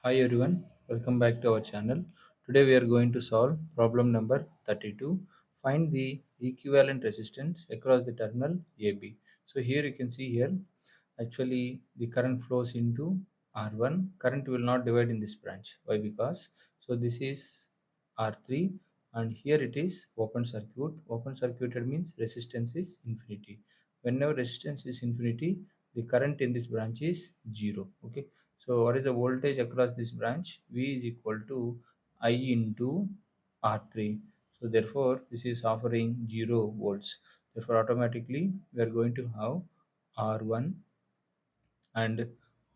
Hi everyone, welcome back to our channel. Today we are going to solve problem number 32. Find the equivalent resistance across the terminal AB. So here you can see here, actually the current flows into R1. Current will not divide in this branch. Why? Because so this is R3 and here it is open circuit. Open circuited means resistance is infinity. Whenever resistance is infinity, the current in this branch is zero. Okay, so what is the voltage across this branch? V is equal to I into R3. So therefore, this is offering 0 volts. Therefore, automatically we are going to have R1 and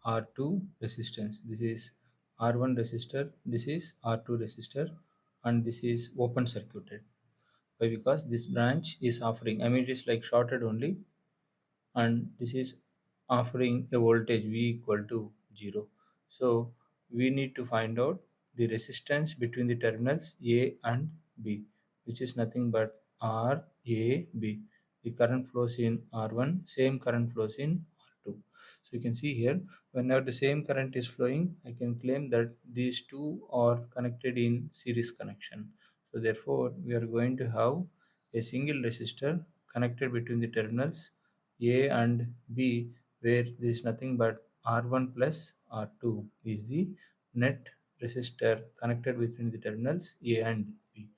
R2 resistance. This is R1 resistor, this is R2 resistor, and this is open circuited. Why? Because this branch is offering, I mean, it is like shorted only, and this is offering a voltage V equal to 0. So we need to find out the resistance between the terminals A and B, which is nothing but R A B. The current flows in R1, same current flows in R2. So you can see here, whenever the same current is flowing, I can claim that these two are connected in series connection. So therefore, we are going to have a single resistor connected between the terminals A and B, where there is nothing but R1 plus R2 is the net resistor connected between the terminals A and B.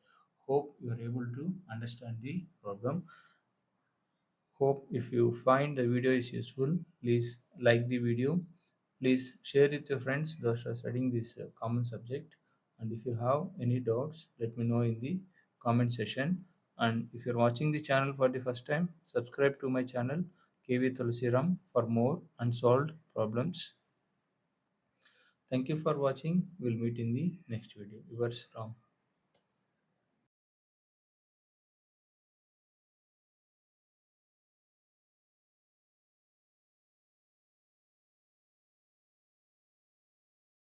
Hope you are able to understand the problem. Hope if you find the video is useful, please like the video. Please share it with your friends those are studying this common subject. And if you have any doubts, let me know in the comment section. And if you're watching the channel for the first time, subscribe to my channel KV Tulsiram for more unsolved problems. Thank you for watching. We'll meet in the next video. Yours Ram.